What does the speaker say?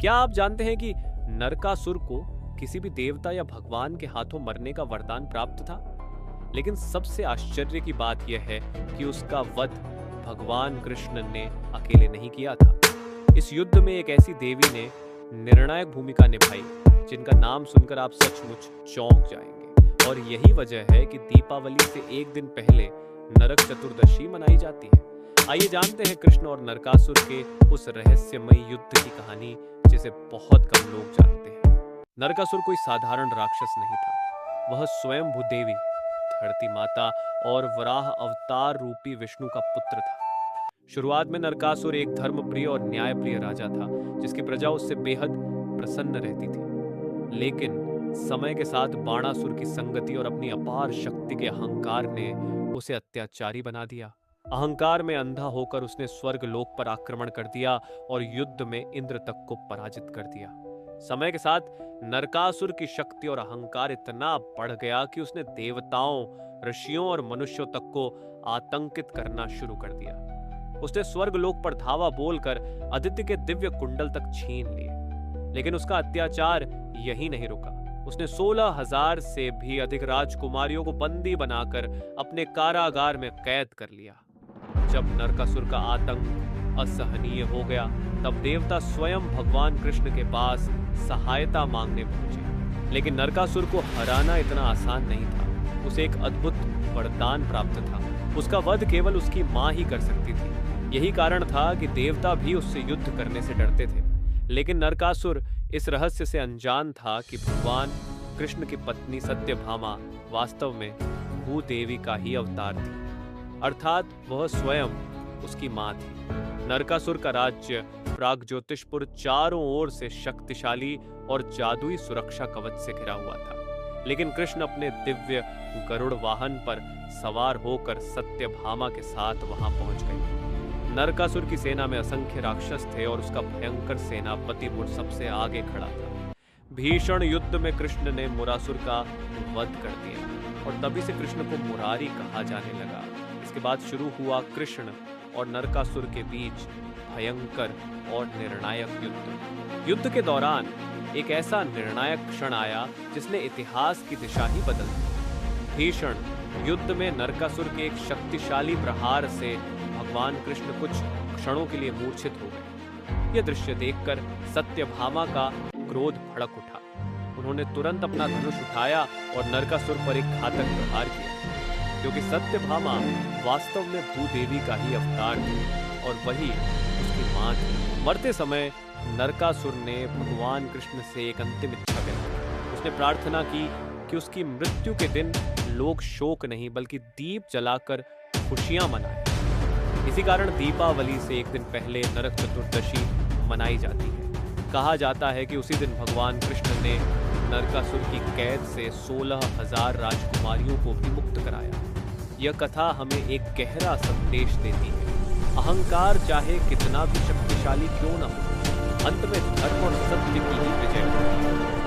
क्या आप जानते हैं कि नरकासुर को किसी भी देवता या भगवान के हाथों मरने का वरदान प्राप्त था? लेकिन सबसे आश्चर्य की बात यह है कि उसका वध भगवान कृष्ण ने अकेले नहीं किया था। इस युद्ध में एक ऐसी देवी ने निर्णायक भूमिका निभाई जिनका नाम सुनकर आप सचमुच चौंक जाएंगे। और यही वजह है कि दीपावली से एक दिन पहले नरक चतुर्दशी मनाई जाती है। आइए जानते हैं कृष्ण और नरकासुर के उस रहस्यमयी युद्ध की कहानी जिसे बहुत कम लोग जानते हैं। नरकासुर कोई साधारण राक्षस नहीं था। वह स्वयं भूदेवी, धरती माता और वराह अवतार रूपी विष्णु का पुत्र था। शुरुआत में नरकासुर एक धर्मप्रिय और न्यायप्रिय राजा था जिसकी प्रजा उससे बेहद प्रसन्न रहती थी। लेकिन समय के साथ बाणासुर की संगति और अपनी अपार शक्ति के अहंकार ने उसे अत्याचारी बना दिया। अहंकार में अंधा होकर उसने स्वर्ग लोक पर आक्रमण कर दिया और युद्ध में इंद्र तक को पराजित कर दिया। समय के साथ नरकासुर की शक्ति और अहंकार इतना बढ़ गया कि उसने देवताओं, ऋषियों और मनुष्यों तक को आतंकित करना शुरू कर दिया। उसने स्वर्ग लोक पर धावा बोलकर आदित्य के दिव्य कुंडल तक छीन लिए। लेकिन उसका अत्याचार यही नहीं रुका। उसने 16,000 से भी अधिक राजकुमारियों को बंदी बनाकर अपने कारागार में कैद कर लिया। जब नरकासुर का आतंक असहनीय हो गया, तब देवता स्वयं भगवान कृष्ण के पास सहायता मांगने पहुंचे। लेकिन नरकासुर को हराना इतना आसान नहीं था। उसे एक अद्भुत वरदान प्राप्त था। उसका वध केवल उसकी मां ही कर सकती थी। यही कारण था कि देवता भी उससे युद्ध करने से डरते थे। लेकिन नरकासुर इस रहस्य से अनजान था कि भगवान कृष्ण की पत्नी सत्यभामा वास्तव में भूदेवी का ही अवतार थी, अर्थात वह स्वयं उसकी मां थी। नरकासुर का राज्य प्रागज्योतिषपुर चारों ओर से शक्तिशाली और जादुई सुरक्षा कवच से घिरा हुआ था। लेकिन कृष्ण अपने दिव्य गरुड़ वाहन पर सवार होकर सत्यभामा के साथ वहां पहुंच गए। नरकासुर की सेना में असंख्य राक्षस थे और उसका भयंकर सेनापति मुड़ सबसे आगे खड़ा था। भीषण युद्ध में कृष्ण ने मुरासुर का वध कर दिया और तभी से कृष्ण को मुरारी कहा जाने लगा। इसके बाद शुरू हुआ कृष्ण और नरकासुर के बीच भयंकर और निर्णायक युद्ध। युद्ध के दौरान एक ऐसा निर्णायक क्षण आया जिसने इतिहास की दिशा ही बदल दी। भीषण युद्ध में नरकासुर के एक शक्तिशाली प्रहार से भगवान कृष्ण कुछ क्षणों के लिए मूर्छित हो गए। यह दृश्य देखकर सत्यभामा का क्रोध भड़क उठा। उन्होंने तुरंत अपना धनुष उठाया और नरकासुर पर एक घातक प्रहार किया, क्योंकि सत्यभामा वास्तव में भूदेवी का ही अवतार थी और वही उसकी मां थी। मरते समय नरकासुर ने भगवान कृष्ण से एक अंतिम इच्छा व्यक्त की। उसने प्रार्थना की कि उसकी मृत्यु के दिन लोग शोक नहीं बल्कि दीप जलाकर खुशियां मनाएं। इसी कारण दीपावली से एक दिन पहले नरक चतुर्दशी मनाई जाती है। कहा जाता है कि उसी दिन भगवान कृष्ण ने नरकासुर की कैद से 16,000 राजकुमारियों को भी मुक्त कराया। यह कथा हमें एक गहरा संदेश देती है। अहंकार चाहे कितना भी शक्तिशाली क्यों न हो, अंत में धर्म और सत्य की ही विजय होती है।